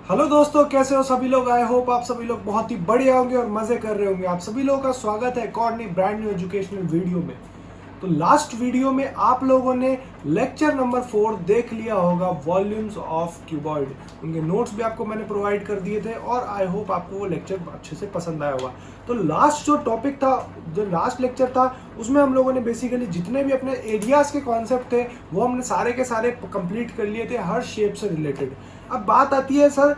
Hello दोस्तों, कैसे हो सभी लोग। आई होप आप सभी लोग बहुत ही बढ़िया होंगे और मजे कर रहे होंगे। आप सभी लोगों का स्वागत है एक और नई ब्रांड न्यू एजुकेशनल वीडियो में। तो लास्ट वीडियो में आप लोगों ने लेक्चर नंबर 4 देख लिया होगा, वॉल्यूम्स ऑफ क्यूबॉइड। उनके नोट्स भी आपको मैंने प्रोवाइड कर दिए थे और आई होप आपको वो लेक्चर अच्छे से पसंद आया होगा। तो लास्ट जो टॉपिक था, जो लास्ट लेक्चर था, उसमें हम लोगों ने बेसिकली जितने भी अपने एरियाज के कॉन्सेप्ट थे वो हमने सारे के सारे कंप्लीट कर लिए थे, हर शेप से रिलेटेड। अब बात आती है सर,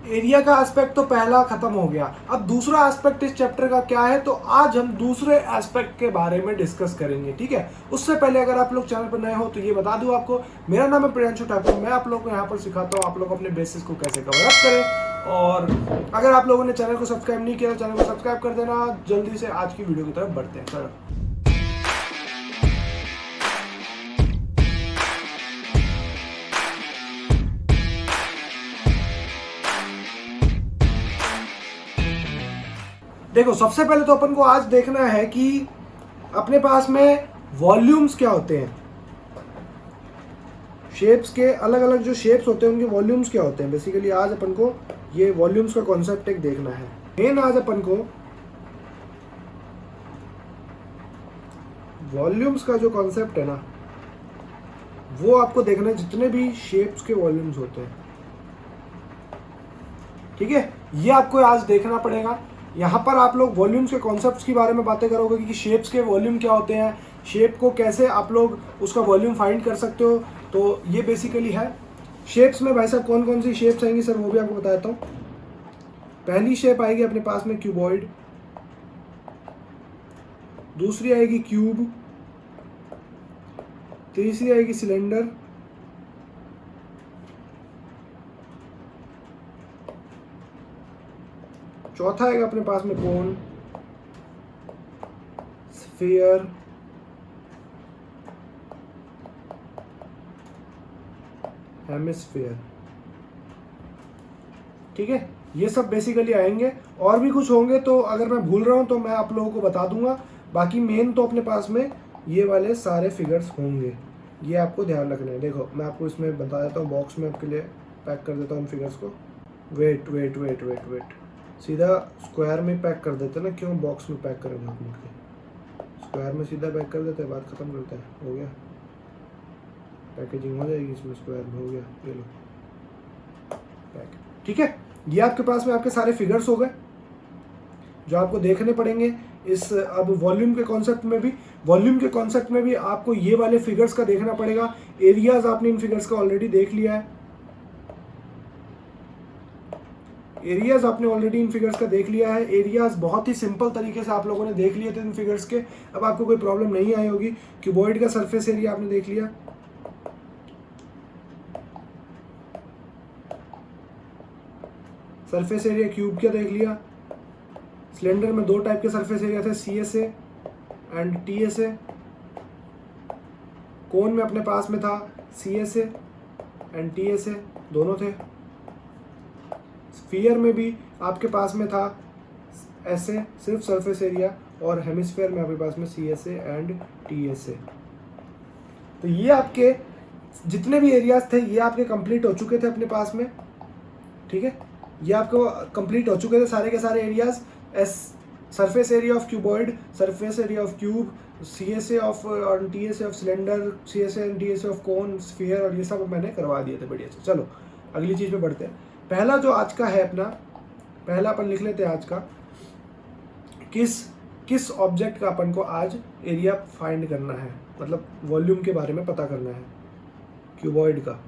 एरिया का एस्पेक्ट तो पहला खत्म हो गया, अब दूसरा एस्पेक्ट इस चैप्टर का क्या है, तो आज हम दूसरे एस्पेक्ट के बारे में डिस्कस करेंगे। ठीक है, उससे पहले अगर आप लोग चैनल पर नए हो तो ये बता दूं आपको, मेरा नाम है प्रियांशु ठाकुर। मैं आप लोगों को यहाँ पर सिखाता हूँ आप लोग अपने बेसिस को कैसे कवर अप करें। और अगर आप लोगों ने चैनल को सब्सक्राइब नहीं किया तो चैनल को सब्सक्राइब कर देना। जल्दी से आज की वीडियो की तरफ बढ़ते हैं सर। देखो, सबसे पहले तो अपन को आज देखना है कि अपने पास में वॉल्यूम्स क्या होते हैं। शेप्स के अलग अलग जो शेप्स होते हैं उनके वॉल्यूम्स क्या होते हैं। बेसिकली आज अपन को ये वॉल्यूम्स का कॉन्सेप्ट एक देखना है। मेन आज अपन को वॉल्यूम्स का जो कॉन्सेप्ट है ना, वो आपको देखना है, जितने भी शेप्स के वॉल्यूम्स होते हैं। ठीक है, ये आपको आज देखना पड़ेगा। यहाँ पर आप लोग वॉल्यूम्स के कॉन्सेप्ट्स के बारे में बातें करोगे कि शेप्स के वॉल्यूम क्या होते हैं, शेप को कैसे आप लोग उसका वॉल्यूम फाइंड कर सकते हो। तो ये बेसिकली है। शेप्स में भाई साहब कौन कौन सी शेप्स आएंगी सर, वो भी आपको बताता हूँ। पहली शेप आएगी अपने पास में क्यूबॉइड, दूसरी आएगी क्यूब, तीसरी आएगी सिलेंडर, चौथा आएगा अपने पास में कोन, स्फीयर, हेमिस्फीयर। ठीक है, ये सब बेसिकली आएंगे। और भी कुछ होंगे तो अगर मैं भूल रहा हूं तो मैं आप लोगों को बता दूंगा। बाकी मेन तो अपने पास में ये वाले सारे फिगर्स होंगे, ये आपको ध्यान रखना है। देखो मैं आपको इसमें बता देता हूँ, बॉक्स में आपके लिए पैक कर देता हूँ इन फिगर्स को। Wait wait wait wait wait, सीधा स्क्वायर में पैक कर देते ना, क्यों बॉक्स में पैक करेंगे अपने के। स्क्वायर में सीधा पैक कर देते हैं, बात खत्म करते हैं, हो गया। पैकेजिंग हो जाएगी इसमें, स्क्वायर में हो गया, ये लो पैक। ठीक है, ये आपके पास में आपके सारे फिगर्स हो गए जो आपको देखने पड़ेंगे इस। अब वॉल्यूम के कॉन्सेप्ट में भी आपको ये वाले फिगर्स का देखना पड़ेगा। एरियाज आपने इन फिगर्स का ऑलरेडी देख लिया है, एरियाज बहुत ही सिंपल तरीके से आप लोगों ने देख लिए थे इन फिगर्स के। अब आपको कोई प्रॉब्लम नहीं आई होगी। क्यूबॉइड का सरफेस एरिया आपने देख लिया, सरफेस एरिया क्यूब का देख लिया। सिलेंडर में दो टाइप के सरफेस एरिया थे, CSA एंड TSA। कोन में अपने पास में था CSA एंड TSA, दोनों थे। स्फीयर में भी आपके पास में था SA, सिर्फ सरफेस एरिया, और हेमिस्फीयर में आपके पास में CSA एंड TSA। तो ये आपके जितने भी एरियाज थे ये आपके कंप्लीट हो चुके थे अपने पास में। ठीक है, ये आपको कंप्लीट हो चुके थे सारे के सारे areas. Surface area of cuboid, surface area of cube, CSA of और TSA of cylinder, CSA and TSA of cone, sphere, और ये सब मैंने करवा दिए थे बढ़िया से। चलो अगली चीज़ पे बढ़ते हैं। पहला जो आज का है अपना, पहला अपन लिख लेते हैं आज का, किस ऑब्जेक्ट का अपन को आज एरिया फाइंड करना है, मतलब वॉल्यूम के बारे में पता करना है क्यूबॉइड का।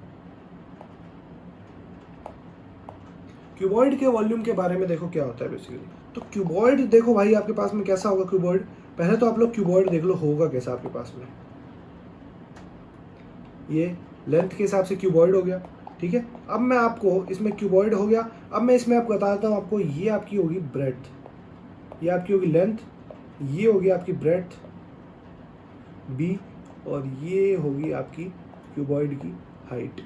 क्यूबॉइड के वॉल्यूम के बारे में देखो क्या होता है बेसिकली। तो क्यूबॉइड देखो भाई आपके पास में कैसा होगा क्यूबॉइड। पहले तो आप लोग क्यूबॉइड देख लो होगा कैसा आपके पास में। ये लेंथ के हिसाब से क्यूबॉइड हो गया। ठीक है, अब मैं आपको इसमें क्यूबॉइड हो गया, अब मैं इसमें आपको बताता हूँ आपको। ये आपकी होगी ब्रेड्थ, ये आपकी होगी लेंथ, ये होगी आपकी ब्रेड्थ B, और ये होगी आपकी क्यूबॉइड की हाइट।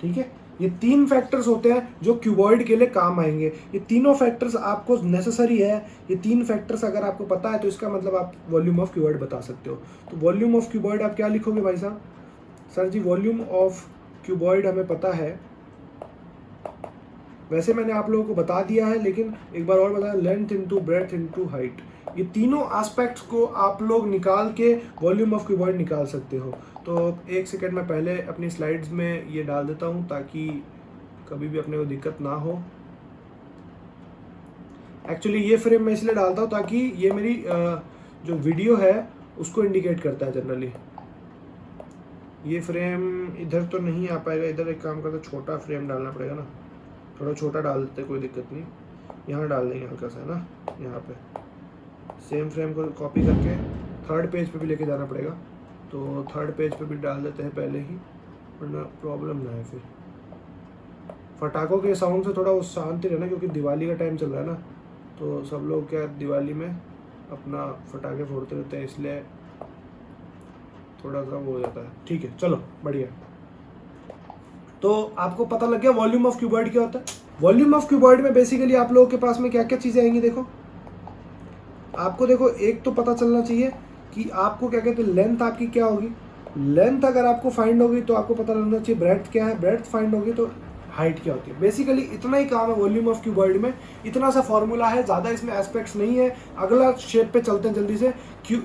ठीक है, ये तीन फैक्टर्स होते हैं जो क्यूबॉइड के लिए काम आएंगे। ये तीनों फैक्टर्स आपको नेसेसरी है। ये तीन फैक्टर्स अगर आपको पता है तो इसका मतलब आप वॉल्यूम ऑफ क्यूबॉइड बता सकते हो। तो वॉल्यूम ऑफ क्यूबॉइड आप क्या लिखोगे भाई साहब? Sir ji volume of cuboid हमें पता है वैसे मैंने आप लोगों को बता दिया है, लेकिन एक बार और बताया, length into breadth into height, ये तीनों एस्पेक्ट्स को आप लोग निकाल के वॉल्यूम ऑफ क्यूबॉइड निकाल सकते हो। तो एक सेकेंड मैं पहले अपनी स्लाइड्स में ये डाल देता हूँ ताकि कभी भी अपने को दिक्कत ना हो। एक्चुअली ये फ्रेम मैं इसलिए डालता हूँ ताकि ये मेरी जो वीडियो है उसको इंडिकेट करता है जनरली। ये फ्रेम इधर तो नहीं आ पाएगा, इधर एक काम करते छोटा फ्रेम डालना पड़ेगा ना, थोड़ा छोटा डाल देते, कोई दिक्कत नहीं, यहाँ डाल देंगे हल्का सा, है ना। यहाँ पे सेम फ्रेम को कॉपी करके थर्ड पेज पे भी लेके जाना पड़ेगा, तो थर्ड पेज पे भी डाल देते हैं पहले ही, वरना प्रॉब्लम ना है फिर। फटाकों के साउंड से थोड़ा वो शांति रहना, क्योंकि दिवाली का टाइम चल रहा है ना, तो सब लोग क्या दिवाली में अपना फटाके फोड़ते रहते हैं, इसलिए थोड़ा सा वो हो जाता है। ठीक है, चलो बढ़िया। तो आपको पता लग गया वॉल्यूम ऑफ क्यूबॉइड क्या होता है। वॉल्यूम ऑफ क्यूबॉइड में बेसिकली आप लोगों के पास में क्या क्या चीज़ें आएंगी। देखो आपको, देखो एक तो पता चलना चाहिए कि आपको क्या कहते हैं, लेंथ आपकी क्या होगी। लेंथ अगर आपको फाइंड होगी तो आपको पता लगना चाहिए ब्रेड्थ क्या है, ब्रेड्थ फाइंड होगी तो हाइट क्या होती है। बेसिकली इतना ही काम है वॉल्यूम ऑफ क्यूबॉइड में, इतना सा फॉर्मूला है, ज़्यादा इसमें एस्पेक्ट्स नहीं है। अगला शेप पे चलते हैं जल्दी से।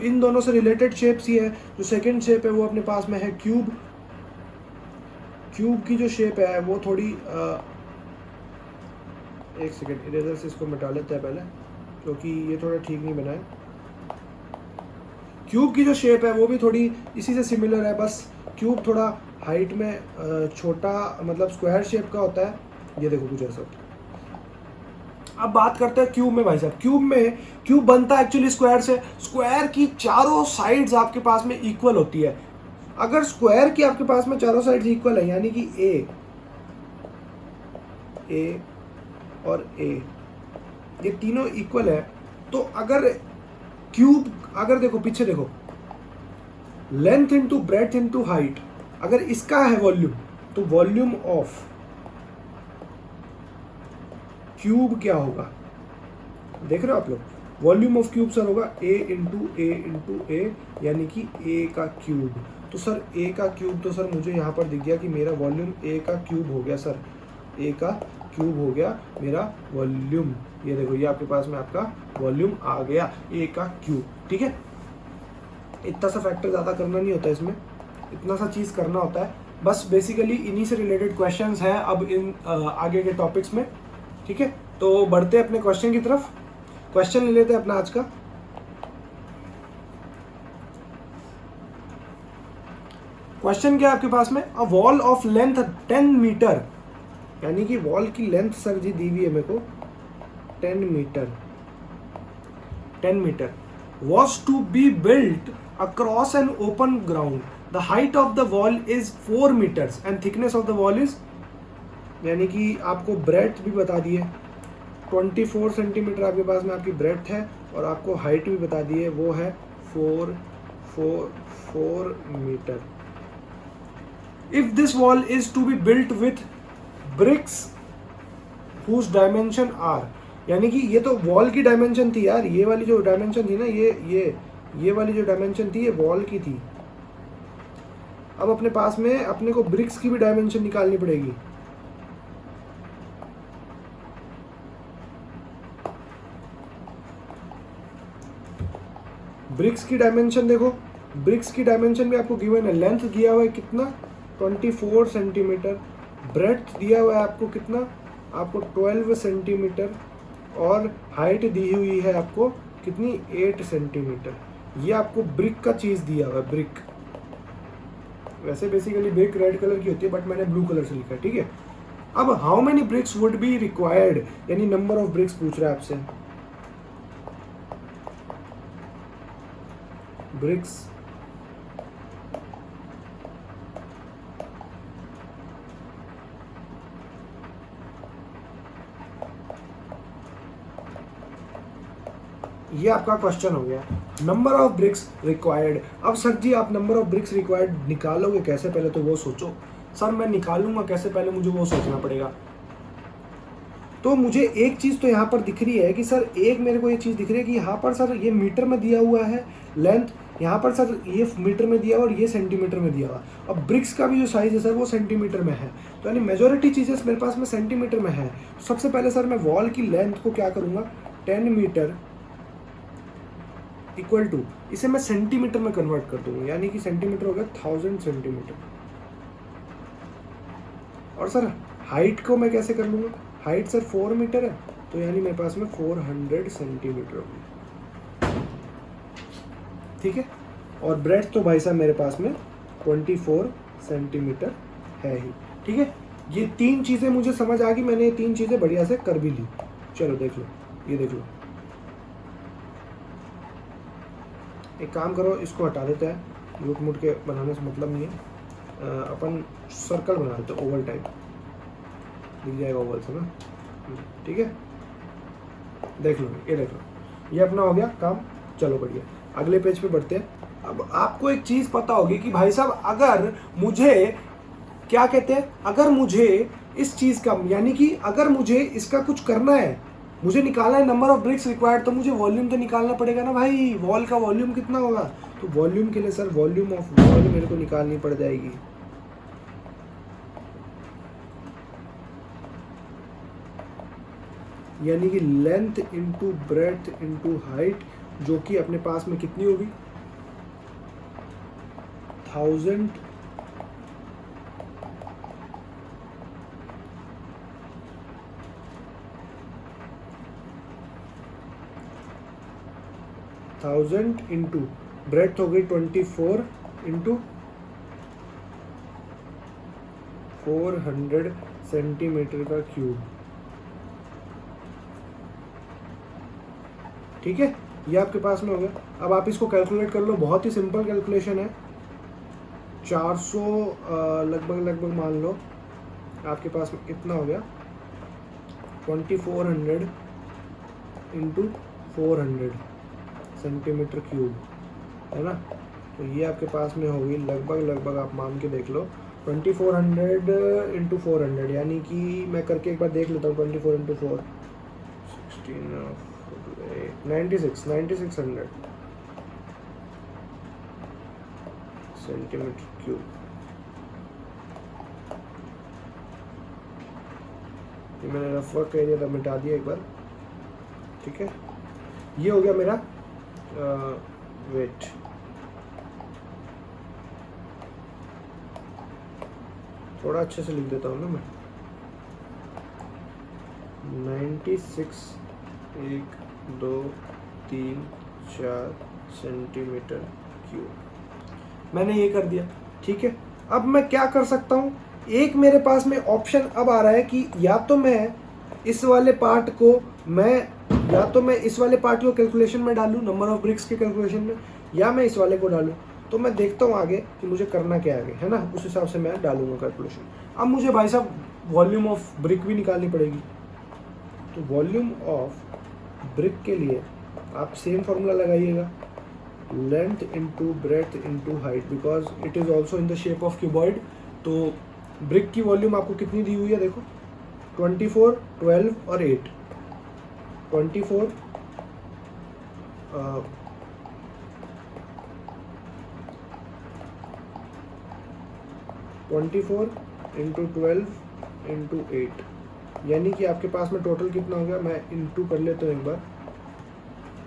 इन दोनों से रिलेटेड शेप्स ही है। जो सेकंड शेप है वो अपने पास में है क्यूब। क्यूब की जो शेप है वो थोड़ी एक सेकेंड, इरेजर से इसको मिटा लेते हैं पहले, क्योंकि ये थोड़ा ठीक नहीं बना है। क्यूब की जो शेप है वो भी थोड़ी इसी से सिमिलर है, बस क्यूब थोड़ा हाइट में छोटा, मतलब स्क्वायर शेप का होता है। ये देखो कुछ ऐसा होता है। अब बात करते हैं क्यूब में भाई साहब। क्यूब बनता है एक्चुअली स्क्वायर से। स्क्वायर की चारों साइड्स आपके पास में इक्वल होती है। अगर स्क्वायर की आपके पास में चारों साइड्स इक्वल है, यानी कि ए और ए ये तीनों इक्वल है, तो अगर क्यूब, अगर देखो पीछे देखो, length into breadth into height, अगर इसका है वॉल्यूम, तो वॉल्यूम ऑफ क्यूब क्या होगा, देख रहे हो आप लोग। वॉल्यूम ऑफ क्यूब सर होगा ए इंटू ए, यानी कि ए का क्यूब। तो सर ए का क्यूब, तो सर मुझे यहाँ पर दिख गया कि मेरा वॉल्यूम ए का क्यूब हो गया सर, ए का क्यूब हो गया मेरा वॉल्यूम। ये देखो, ये आपके पास में आपका वॉल्यूम आ गया, ए का क्यूब। ठीक है, इतना सा फैक्टर ज़्यादा करना नहीं होता इसमें, इतना सा चीज़ करना होता है बस। बेसिकली इन्हीं से रिलेटेड क्वेश्चंस हैं अब इन आगे के टॉपिक्स में। ठीक है, तो बढ़ते हैं अपने क्वेश्चन की तरफ। क्वेश्चन ले लेते हैं अपना आज का। क्वेश्चन क्या है आपके पास में, a wall of length 10 metre, यानी कि वॉल की लेंथ सर जी दी हुई है मेरे को 10 metre was to be built across an open ground. The height of the wall is 4 meters and thickness of the wall is, यानी कि आपको ब्रेड्थ भी बता दिए 24 सेंटीमीटर आपके पास में आपकी ब्रेड्थ है, और आपको हाइट भी बता दी है वो है 4 metre. If this wall is to be built with bricks whose dimension are, यानी कि ये तो वॉल की डायमेंशन थी यार, ये वाली जो डायमेंशन थी ना, ये वाली जो डायमेंशन थी ये वॉल की थी। अब अपने पास में अपने को ब्रिक्स की भी डायमेंशन निकालनी पड़ेगी। ब्रिक्स की डायमेंशन देखो, ब्रिक्स की डायमेंशन भी आपको गिवन है। लेंथ दिया हुआ है कितना, 24 सेंटीमीटर। ब्रेड्थ दिया हुआ है आपको कितना, आपको 12 सेंटीमीटर, और हाइट दी हुई है आपको कितनी, 8 सेंटीमीटर। ये आपको ब्रिक का चीज़ दिया हुआ है, ब्रिक। वैसे बेसिकली ब्रिक रेड कलर की होती है, बट मैंने ब्लू कलर से लिखा है। ठीक है, अब how many bricks would be required, यानी नंबर ऑफ ब्रिक्स पूछ रहा है आपसे। ब्रिक्स ये आपका क्वेश्चन हो गया, नंबर ऑफ ब्रिक्स रिक्वायर्ड। अब सर जी आप नंबर ऑफ ब्रिक्स रिक्वायर्ड निकालोगे कैसे, पहले तो वो सोचो। सर मैं निकालूंगा कैसे, पहले मुझे वो सोचना पड़ेगा। तो मुझे एक चीज़ तो यहाँ पर दिख रही है कि सर, एक मेरे को ये चीज़ दिख रही है कि यहाँ पर सर ये मीटर में दिया हुआ है लेंथ, यहाँ पर सर ये मीटर में दिया हुआ और ये सेंटीमीटर में दिया हुआ। अब ब्रिक्स का भी जो साइज़ है सर वो सेंटीमीटर में है, तो यानी मेजॉरिटी चीज़ें मेरे पास में सेंटीमीटर में है। तो सबसे पहले सर मैं वॉल की लेंथ को क्या करूँगा, 10 मीटर इक्वल टू, इसे मैं सेंटीमीटर में कन्वर्ट कर दूंगा, यानी कि सेंटीमीटर हो गया 1000 सेंटीमीटर। और सर हाइट को मैं कैसे कर लूँगा, हाइट सर 4 मीटर है, तो यानी मेरे पास में 400 सेंटीमीटर होगी, ठीक है। और ब्रेड्थ तो भाई साहब मेरे पास में 24 सेंटीमीटर है ही, ठीक है। ये 3 चीज़ें मुझे समझ आ गई, मैंने ये 3 चीज़ें बढ़िया से कर भी ली। चलो देख लो, ये देख लो। एक काम करो, इसको हटा देते हैं, लूट मुट के बनाने से मतलब नहीं है। अपन सर्कल बना देते हैं, ओवल टाइप दिख जाएगा ओवल से ना, ठीक है। देख लो, ये देख लो, ये अपना हो गया काम। चलो बढ़िया, अगले पेज पे बढ़ते हैं। अब आपको एक चीज़ पता होगी कि भाई साहब अगर मुझे क्या कहते हैं, अगर मुझे इस चीज़ का, यानी कि अगर मुझे इसका कुछ करना है, मुझे निकालना है नंबर ऑफ ब्रिक्स रिक्वायर्ड, तो मुझे वॉल्यूम तो निकालना पड़ेगा ना भाई। वॉल का वॉल्यूम कितना होगा, तो वॉल्यूम के लिए सर वॉल्यूम ऑफ वॉल मेरे को निकालनी पड़ जाएगी। यानी कि length into breadth into height, जो कि अपने पास में कितनी होगी, 1000 इंटू ब्रेड्थ हो गई 24 इंटू 400 सेंटीमीटर का क्यूब, ठीक है। ये आपके पास में हो गया। अब आप इसको कैलकुलेट कर लो, बहुत ही सिंपल कैलकुलेशन है। 400 लगभग मान लो आपके पास में कितना हो गया, 2400 इंटू 400 सेंटीमीटर क्यूब, है ना। तो ये आपके पास में होगी लगभग आप मान के देख लो 2400 इंटू 400, यानी कि मैं करके एक बार देख लेता हूँ। 24 इंटू 4 9600 सेंटीमीटर क्यूब। ये मैंने रफ वर्क कर दिया था, मिटा दिया एक बार, ठीक है। ये हो गया मेरा वेट। थोड़ा अच्छे से लिख देता हूँ ना मैं, 96 1 2 3 4 सेंटीमीटर क्यूब मैंने ये कर दिया, ठीक है। अब मैं क्या कर सकता हूँ, एक मेरे पास में ऑप्शन अब आ रहा है कि या तो मैं इस वाले पार्ट को कैलकुलेशन में डालूँ, नंबर ऑफ ब्रिक्स के कैलकुलेशन में, या मैं इस वाले को डालूँ। तो मैं देखता हूँ आगे कि मुझे करना क्या है आगे, है ना, उस हिसाब से मैं डालूंगा कैलकुलेशन। अब मुझे भाई साहब वॉल्यूम ऑफ ब्रिक भी निकालनी पड़ेगी। तो वॉल्यूम ऑफ ब्रिक के लिए आप सेम फॉर्मूला लगाइएगा, length into breadth into height, because it is also in the shape of cuboid. तो ब्रिक की वॉल्यूम आपको कितनी दी हुई है, देखो 24 12 और 8, 24 इंटू 12 इंटू 8, यानी कि आपके पास में टोटल कितना हो गया, मैं इंटू कर लेता हूँ एक बार,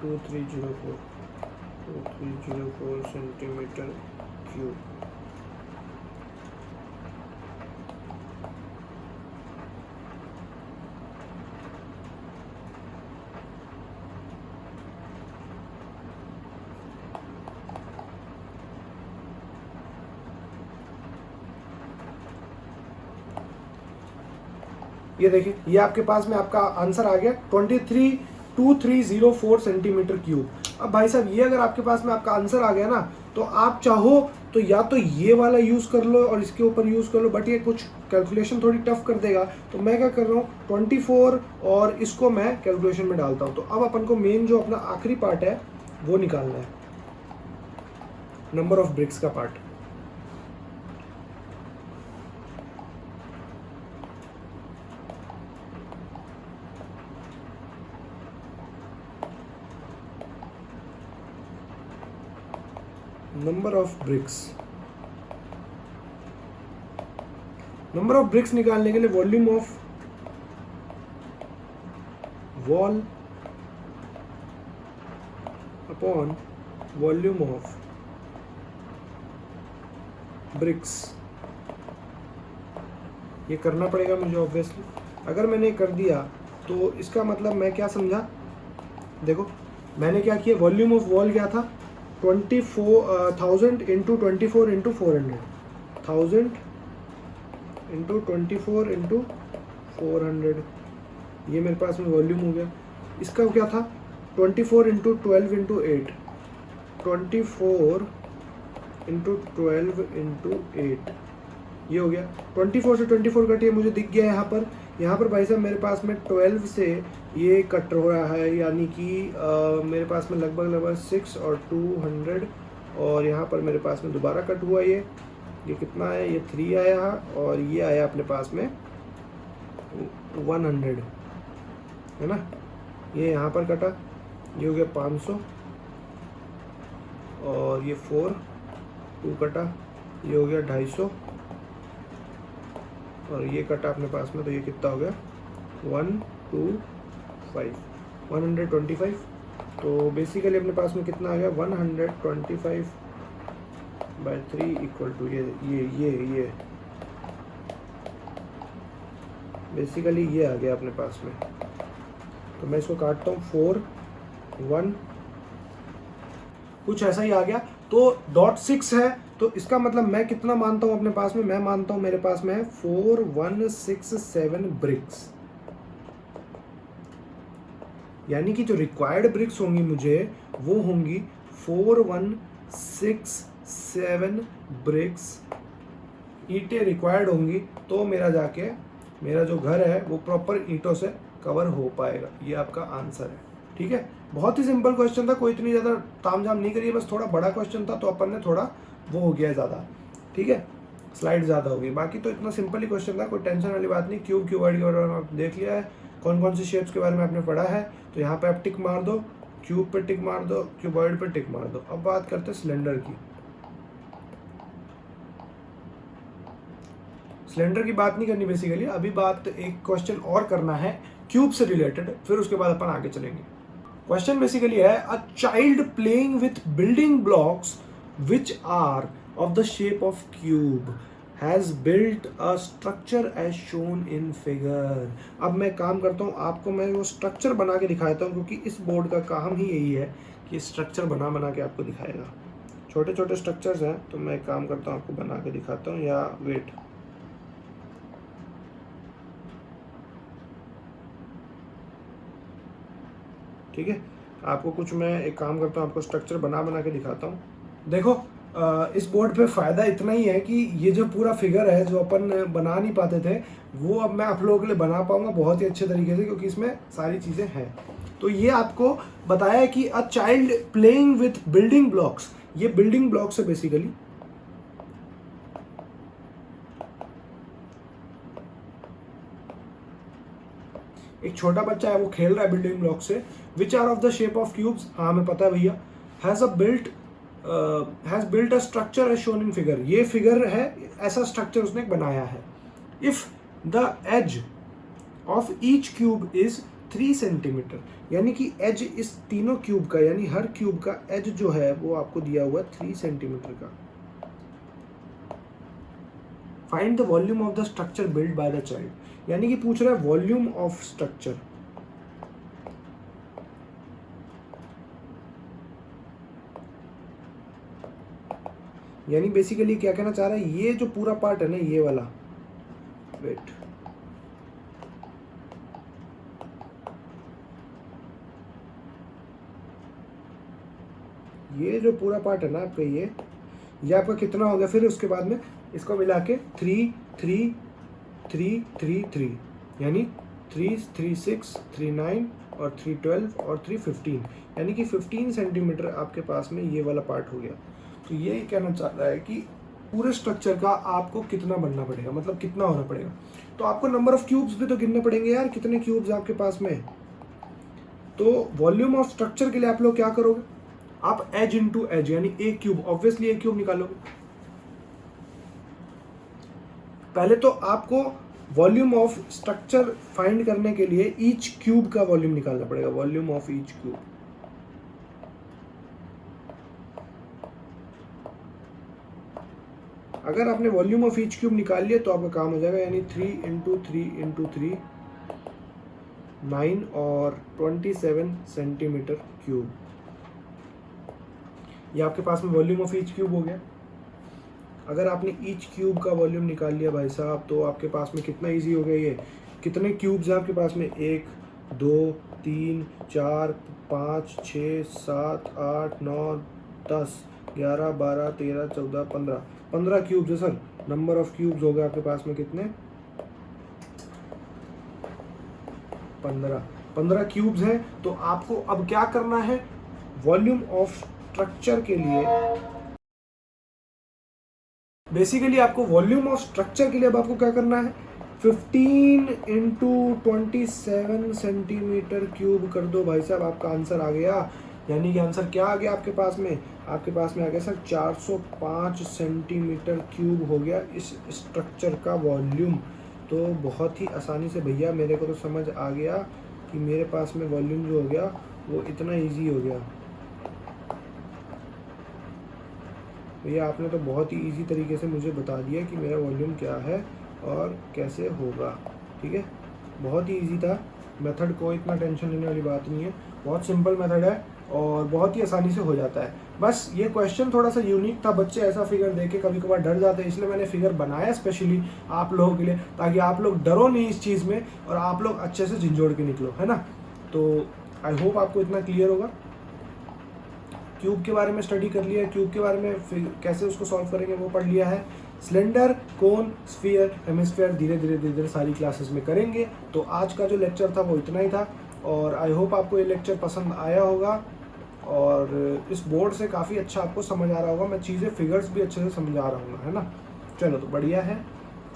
2304 सेंटीमीटर क्यूब। ये देखिए, ये आपके पास में आपका आंसर आ गया 23,2304 सेंटीमीटर क्यूब। अब भाई साहब ये अगर आपके पास में आपका आंसर आ गया ना, तो आप चाहो तो या तो ये वाला यूज़ कर लो और इसके ऊपर यूज़ कर लो, बट ये कुछ कैलकुलेशन थोड़ी टफ कर देगा। तो मैं क्या कर रहा हूँ, 24 और इसको मैं कैलकुलेशन में डालता हूँ। तो अब अपन को मेन जो अपना आखिरी पार्ट है वो निकालना है, नंबर ऑफ ब्रिक्स का part. Number of BRICS, number of BRICS निकालने के लिए volume of wall upon volume of BRICS, ये करना पड़ेगा मुझे ऑब्वियसली। अगर मैंने कर दिया तो इसका मतलब मैं क्या समझा, देखो मैंने क्या किया, वॉल्यूम ऑफ वॉल क्या था 24,000 इंटू 24 इंटू 400, 1000 इंटू 24 इंटू 400, ये मेरे पास में वॉल्यूम हो गया। इसका क्या था 24 इंटू 12 इंटू 8, 24 इंटू 12 इंटू 8, ये हो गया। 24 से 24 कटिए, मुझे दिख गया यहाँ पर भाई साहब मेरे पास में 12 से ये कट हो रहा है, यानी कि मेरे पास में लगभग 6 और 200, और यहाँ पर मेरे पास में दोबारा कट हुआ ये कितना है, ये 3 आया और ये आया अपने पास में 100, है ना। ये यहाँ पर कटा, ये हो गया 500, और ये 2 कटा, ये हो गया 250, और ये कटा अपने पास में, तो ये कितना हो गया 125। तो बेसिकली अपने पास में कितना आ गया 125/3 इक्वल टू ये बेसिकली ये आ गया अपने पास में। तो मैं इसको काटता हूँ 4 1, कुछ ऐसा ही आ गया। तो .6 है, तो इसका मतलब मैं कितना मानता हूं अपने पास में, मैं मानता हूं मेरे पास में है 4167 ब्रिक्स, यानी कि जो रिक्वायर्ड ब्रिक्स होंगी मुझे वो होंगी 4167 ब्रिक्स ईंटें रिक्वायर्ड होंगी, तो मेरा जो घर है वो प्रॉपर ईंटों से कवर हो पाएगा। ये आपका आंसर है, ठीक है। बहुत ही सिंपल क्वेश्चन था, कोई इतनी ज़्यादा तामझाम नहीं करिए, बस थोड़ा बड़ा क्वेश्चन था तो अपन ने थोड़ा वो हो गया ज़्यादा, ठीक है, स्लाइड ज़्यादा हो गई। बाकी तो इतना सिंपल ही क्वेश्चन था, कोई टेंशन वाली बात नहीं। क्यूबॉइड के बारे में आप देख लिया है, कौन कौन सी शेप्स के बारे में आपने पढ़ा है, तो यहाँ पे आप टिक मार दो, क्यूब पे टिक मार दो, क्यूबॉइड पे टिक मार दो। अब बात करते हैं सिलेंडर की। सिलेंडर की बात नहीं करनी बेसिकली, अभी बात एक क्वेश्चन और करना है क्यूब से रिलेटेड, फिर उसके बाद अपन आगे चलेंगे। क्वेश्चन बेसिकली है a child playing with building blocks which are of the shape of cube has built a structure as shown in figure। अब मैं काम करता हूँ, आपको मैं वो स्ट्रक्चर बना के दिखाता हूँ, क्योंकि इस बोर्ड का काम ही यही है कि स्ट्रक्चर बना के आपको दिखाएगा। छोटे छोटे स्ट्रक्चर्स हैं, तो मैं काम करता हूँ आपको बना के दिखाता हूँ, या वेट, ठीक है, आपको कुछ मैं एक काम करता हूँ, आपको स्ट्रक्चर बना के दिखाता हूँ। देखो इस बोर्ड पे फ़ायदा इतना ही है कि ये जो पूरा फिगर है जो अपन बना नहीं पाते थे, वो अब मैं आप लोगों के लिए बना पाऊंगा बहुत ही अच्छे तरीके से, क्योंकि इसमें सारी चीज़ें हैं। तो ये आपको बताया है कि a child playing with building blocks, ये बिल्डिंग ब्लॉक्स है बेसिकली। एक छोटा बच्चा है, वो खेल रहा है बिल्डिंग ब्लॉक से, which are of the shape of cubes, हाँ हमें पता है भैया, has built a structure as shown in figure, ये फिगर है, ऐसा स्ट्रक्चर उसने बनाया है। If the edge of each cube is 3 centimetre, यानी कि एज इस तीनों क्यूब का, यानी हर क्यूब का एज जो है वो आपको दिया हुआ है 3 सेंटीमीटर का। Find the volume of the structure build by the child, यानी कि पूछ रहा है वॉल्यूम ऑफ स्ट्रक्चर। यानी बेसिकली क्या कहना चाह रहा है, ये जो पूरा पार्ट है ना, ये वाला, वेट, ये जो पूरा पार्ट है ना आपका, ये आपका कितना हो गया, फिर उसके बाद में इसको मिला के 3 3 3 3 3, यानी 3 3 6 3 9 और 3 12 और 3 15, यानी कि 15 सेंटीमीटर आपके पास में ये वाला पार्ट हो गया। तो ये कहना चाह रहा है कि पूरे स्ट्रक्चर का आपको कितना बनना पड़ेगा, मतलब कितना होना पड़ेगा। तो आपको नंबर ऑफ क्यूब्स भी तो गिनने पड़ेंगे यार, कितने क्यूब्स आपके पास में। तो वॉल्यूम ऑफ स्ट्रक्चर के लिए आप लोग क्या करोगे, आप एज इनटू एज यानी ए क्यूब, ऑब्वियसली ए क्यूब निकालोगे। पहले तो आपको वॉल्यूम ऑफ स्ट्रक्चर फाइंड करने के लिए ईच क्यूब का वॉल्यूम निकालना पड़ेगा, वॉल्यूम ऑफ ईच क्यूब। अगर आपने वॉल्यूम ऑफ ईच क्यूब निकाल लिया तो आपका काम हो जाएगा, यानी 3 इंटू 3 इंटू 3 9 और 27 सेंटीमीटर क्यूब। ये आपके पास में वॉल्यूम ऑफ ईच क्यूब हो गया। अगर आपने ईच क्यूब का वॉल्यूम निकाल लिया भाई साहब तो आपके पास में कितना इजी हो गया। ये कितने क्यूब्स हैं आपके पास में, 1 2 3 4 5 6 7 8 9 10 11 12 13 14 15 क्यूब्स है सर। नंबर ऑफ क्यूब्स हो गए आपके पास में कितने, 15 क्यूब्स हैं। तो आपको अब क्या करना है, वॉल्यूम ऑफ स्ट्रक्चर के लिए, बेसिकली आपको वॉल्यूम ऑफ स्ट्रक्चर के लिए अब आपको क्या करना है, 15 इंटू 27 सेंटीमीटर क्यूब कर दो भाई साहब, आपका आंसर आ गया। यानी कि आंसर क्या आ गया आपके पास में, आपके पास में आ गया सर 405 सेंटीमीटर क्यूब हो गया इस स्ट्रक्चर का वॉल्यूम। तो बहुत ही आसानी से भैया मेरे को तो समझ आ गया कि मेरे पास में वॉल्यूम जो हो गया वो इतना इजी हो गया। भैया आपने तो बहुत ही इजी तरीके से मुझे बता दिया कि मेरा वॉल्यूम क्या है और कैसे होगा। ठीक है, बहुत ही इजी था मेथड, कोई इतना टेंशन लेने वाली बात नहीं है, बहुत सिंपल मेथड है और बहुत ही आसानी से हो जाता है। बस ये क्वेश्चन थोड़ा सा यूनिक था, बच्चे ऐसा फिगर देख के कभी कभार डर जाते हैं, इसलिए मैंने फिगर बनाया स्पेशली आप लोगों के लिए, ताकि आप लोग डरो नहीं इस चीज़ में और आप लोग अच्छे से झंझोड़ के निकलो, है ना। तो आई होप आपको इतना क्लियर होगा। क्यूब के बारे में स्टडी कर लिया है, क्यूब के बारे में कैसे उसको सॉल्व करेंगे वो पढ़ लिया है। सिलेंडर, कोन, स्फीयर, हेमिस्फीयर धीरे धीरे सारी क्लासेस में करेंगे। तो आज का जो लेक्चर था वो इतना ही था और आई होप आपको ये लेक्चर पसंद आया होगा और इस बोर्ड से काफ़ी अच्छा आपको समझ आ रहा होगा। मैं चीज़ें फिगर्स भी अच्छे से समझा रहा हूँ, है ना। चलो तो बढ़िया है।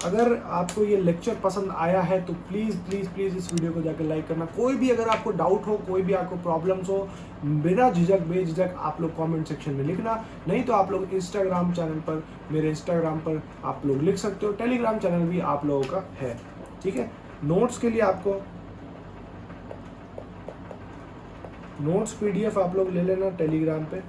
अगर आपको ये लेक्चर पसंद आया है तो प्लीज़ प्लीज़ प्लीज़ इस वीडियो को जाकर लाइक करना। कोई भी अगर आपको डाउट हो, कोई भी आपको प्रॉब्लम्स हो, बिना झिझक बेझिझक आप लोग कमेंट सेक्शन में लिखना। नहीं तो आप लोग इंस्टाग्राम चैनल पर, मेरे इंस्टाग्राम पर आप लोग लिख सकते हो। टेलीग्राम चैनल भी आप लोगों का है, ठीक है। नोट्स के लिए आपको नोट्स PDF आप लोग ले लेना टेलीग्राम पे,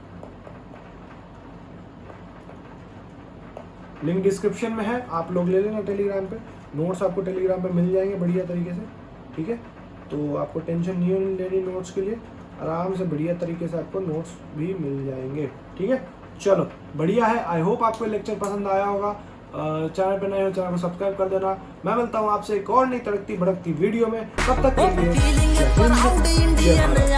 लिंक डिस्क्रिप्शन में है, आप लोग ले लेना टेलीग्राम पे। नोट्स आपको टेलीग्राम पे मिल जाएंगे बढ़िया तरीके से, ठीक है। तो आपको टेंशन नहीं लेनी नोट्स के लिए, आराम से बढ़िया तरीके से आपको नोट्स भी मिल जाएंगे, ठीक है। चलो बढ़िया है, आई होप आपको लेक्चर पसंद आया होगा। चैनल पे नए हो चैनल को सब्सक्राइब कर देना। मैं मिलता हूँ आपसे एक और नई तड़कती भड़कती वीडियो में, तब तक के लिए जय हिंद, जय भारत।